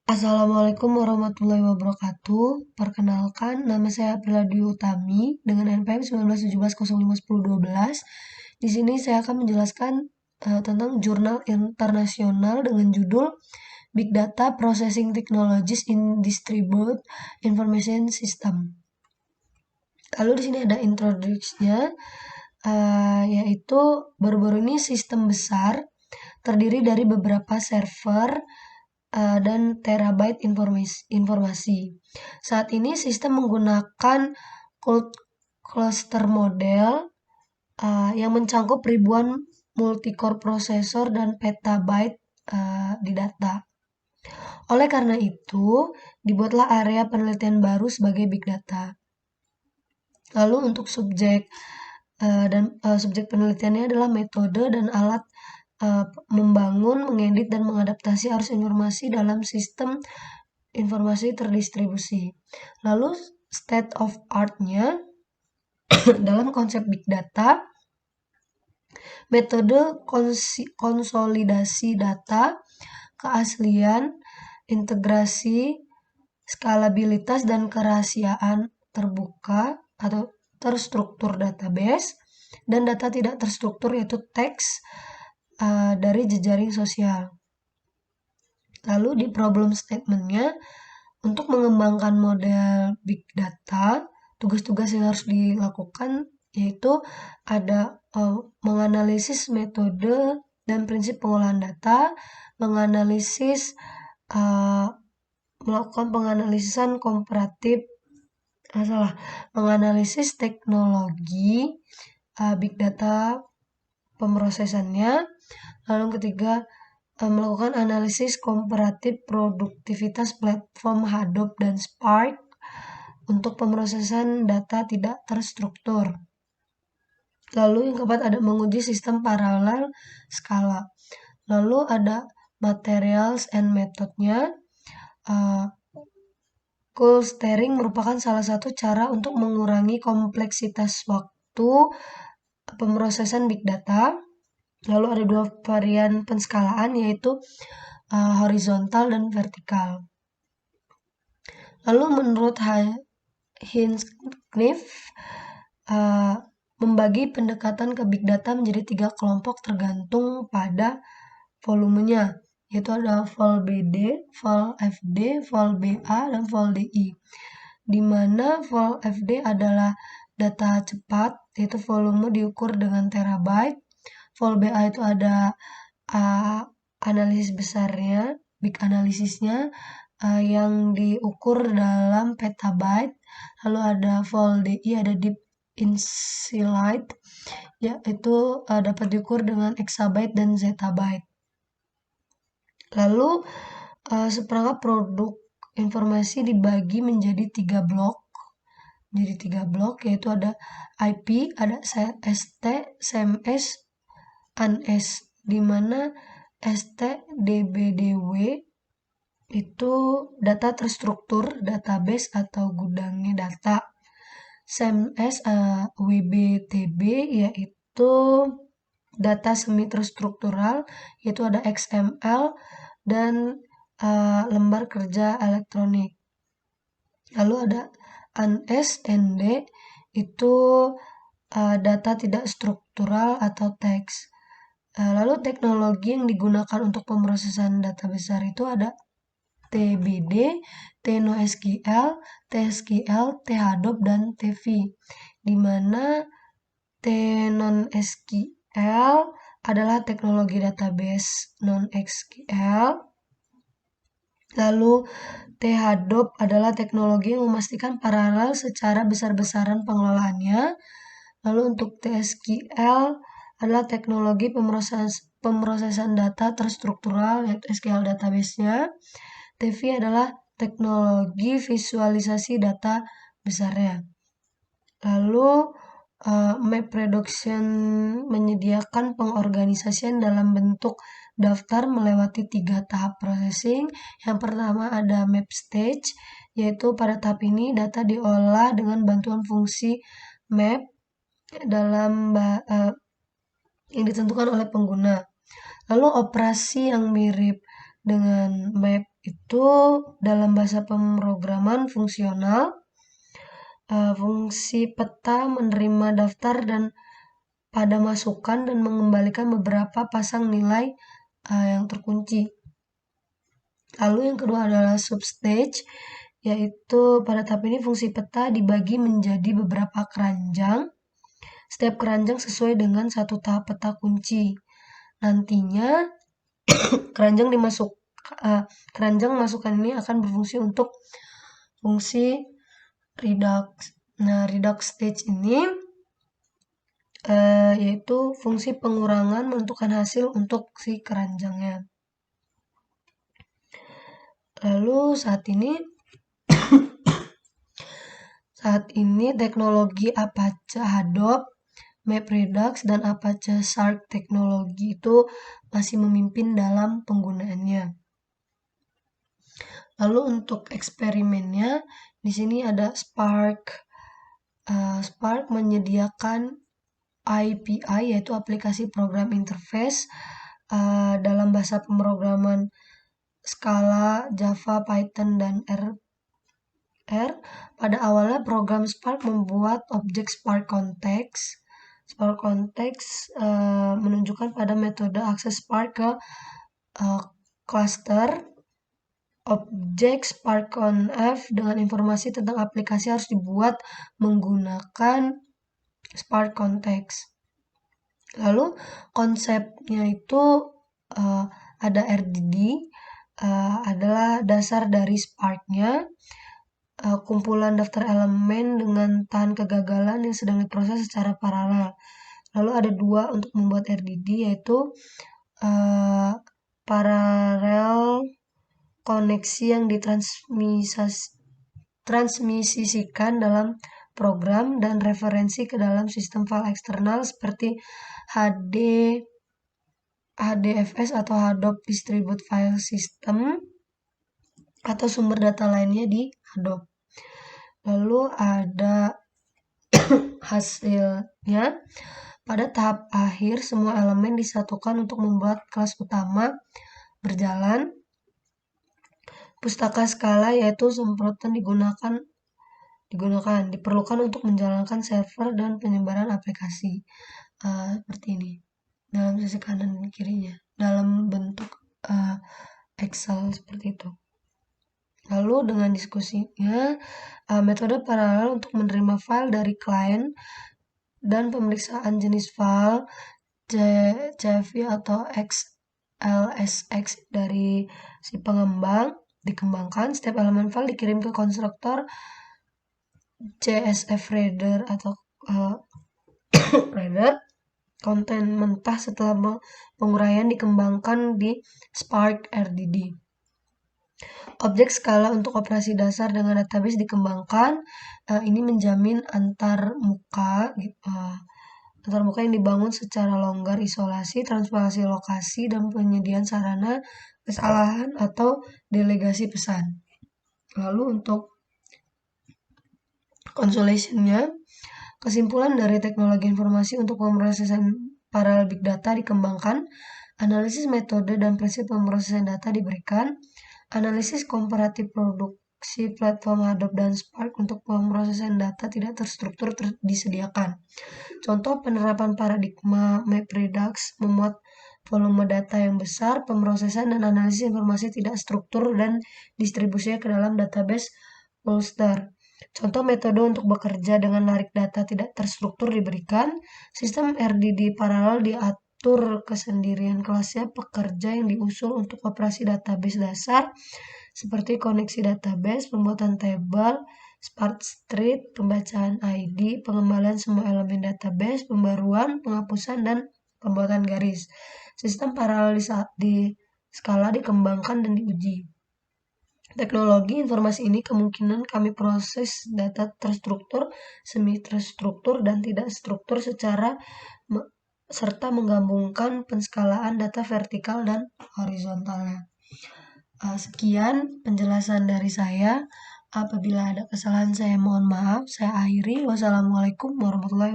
Assalamualaikum warahmatullahi wabarakatuh. Perkenalkan, nama saya Aprila Dwi Utami dengan NPM 1917051012. Di sini saya akan menjelaskan tentang jurnal internasional dengan judul Big Data Processing Technologies in Distributed Information System. Lalu di sini ada introduksinya, yaitu baru-baru ini sistem besar terdiri dari beberapa server dan terabyte informasi. Saat ini sistem menggunakan cluster model yang mencakup ribuan multicore prosesor dan petabyte di data. Oleh karena itu, dibuatlah area penelitian baru sebagai big data. Lalu untuk subjek penelitiannya adalah metode dan alat membangun, mengedit, dan mengadaptasi arus informasi dalam sistem informasi terdistribusi. Lalu state of art-nya dalam konsep big data, metode konsolidasi data, keaslian, integrasi, skalabilitas, dan kerahasiaan terbuka atau terstruktur database, dan data tidak terstruktur yaitu teks dari jejaring sosial. Lalu di problem statement-nya, untuk mengembangkan model big data, tugas-tugas yang harus dilakukan yaitu ada menganalisis metode dan prinsip pengolahan data, melakukan penganalisan komparatif, menganalisis teknologi big data pemrosesannya. Lalu yang ketiga, melakukan analisis komparatif produktivitas platform Hadoop dan Spark untuk pemrosesan data tidak terstruktur. Lalu yang keempat ada menguji sistem paralel skala. Lalu ada materials and methodnya. Clustering merupakan salah satu cara untuk mengurangi kompleksitas waktu pemrosesan big data. Lalu ada dua varian penskalaan yaitu horizontal dan vertikal. Lalu menurut Hinchcliffe, membagi pendekatan ke big data menjadi 3 kelompok tergantung pada volumenya, yaitu ada vol BD, vol FD, vol BA, dan vol DI. Di mana vol FD adalah data cepat, yaitu volume diukur dengan terabyte. Vol BA itu ada analisis besarnya, big analisisnya, yang diukur dalam petabyte. Lalu ada vol DI, ada deep insight, yaitu dapat diukur dengan exabyte dan zettabyte. Lalu seperangkat produk informasi dibagi menjadi 3 blok. Yaitu ada IP, ada ST, CMS, ANS, di mana ST DBDW itu data terstruktur, database atau gudangnya data. CMS WBTB yaitu data semi terstruktural, yaitu ada XML dan lembar kerja elektronik. Lalu ada ANS ND itu data tidak struktural atau teks. Lalu teknologi yang digunakan untuk pemrosesan data besar itu ada TBD, TNoSQL, TSQL, THADOP, dan TV. Di mana TNoSQL adalah teknologi database non-SQL. Lalu THADOP adalah teknologi yang memastikan paralel secara besar-besaran pengelolaannya. Lalu untuk TSQL adalah teknologi pemrosesan data terstruktural, yaitu SQL database-nya. TV adalah teknologi visualisasi data besarnya. Lalu map reduction menyediakan pengorganisasian dalam bentuk daftar melewati 3 tahap processing. Yang pertama ada map stage, yaitu pada tahap ini data diolah dengan bantuan fungsi map dalam yang ditentukan oleh pengguna. Lalu operasi yang mirip dengan map itu dalam bahasa pemrograman fungsional, fungsi peta menerima daftar dan pada masukan dan mengembalikan beberapa pasang nilai yang terkunci. Lalu yang kedua adalah substage, yaitu pada tahap ini fungsi peta dibagi menjadi beberapa keranjang. Setiap keranjang sesuai dengan satu tahap peta kunci. Nantinya keranjang masukan ini akan berfungsi untuk fungsi redux. Nah, redux stage ini yaitu fungsi pengurangan menentukan hasil untuk si keranjangnya. Lalu saat ini teknologi Apache Hadoop, MapReduce, dan Apache Spark teknologi itu masih memimpin dalam penggunaannya. Lalu untuk eksperimennya, di sini ada Spark. Spark menyediakan API, yaitu aplikasi program interface dalam bahasa pemrograman Scala, Java, Python, dan R. Pada awalnya program Spark membuat objek Spark Context. Spark Context menunjukkan pada metode akses Spark ke cluster. Objek SparkConf dengan informasi tentang aplikasi harus dibuat menggunakan Spark Context. Lalu konsepnya itu ada RDD, adalah dasar dari Spark-nya, kumpulan daftar elemen dengan tahan kegagalan yang sedang diproses secara paralel. Lalu ada dua untuk membuat RDD, yaitu paralel koneksi yang ditransmisikan dalam program dan referensi ke dalam sistem file eksternal seperti HDFS atau Hadoop Distributed File System atau sumber data lainnya di Hadoop. Lalu ada hasilnya. Pada tahap akhir, semua elemen disatukan untuk membuat kelas utama berjalan. Pustaka Scala, yaitu semprotan diperlukan untuk menjalankan server dan penyebaran aplikasi seperti ini dalam sisi kanan dan kirinya dalam bentuk Excel seperti itu. Lalu dengan diskusinya, metode paralel untuk menerima file dari klien dan pemeriksaan jenis file CSV atau XLSX dari si pengembang dikembangkan. Setiap elemen file dikirim ke konstruktor CSV reader atau reader. Konten mentah setelah penguraian dikembangkan di Spark RDD. Objek skala untuk operasi dasar dengan database dikembangkan. Ini menjamin antar muka yang dibangun secara longgar, isolasi, transparansi lokasi, dan penyediaan sarana kesalahan atau delegasi pesan. Lalu untuk consolation-nya, kesimpulan dari teknologi informasi untuk pemrosesan paralel big data dikembangkan, analisis metode dan prinsip pemrosesan data diberikan, analisis komparatif produksi platform Hadoop dan Spark untuk pemrosesan data tidak terstruktur disediakan. Contoh penerapan paradigma MapReduce memuat volume data yang besar, pemrosesan dan analisis informasi tidak struktur dan distribusinya ke dalam database Ulster. Contoh metode untuk bekerja dengan narik data tidak terstruktur diberikan. Sistem RDD paralel diatur kesendirian kelasnya pekerja yang diusul untuk operasi database dasar seperti koneksi database, pembuatan tabel, Spark Street, pembacaan ID, pengembalian semua elemen database, pembaruan, penghapusan, dan pembuatan garis. Sistem paralel di skala dikembangkan dan diuji. Teknologi informasi ini kemungkinan kami proses data terstruktur, semi terstruktur, dan tidak struktur serta menggabungkan penskalaan data vertikal dan horizontalnya. Sekian penjelasan dari saya. Apabila ada kesalahan saya mohon maaf. Saya akhiri. Wassalamualaikum warahmatullahi wabarakatuh.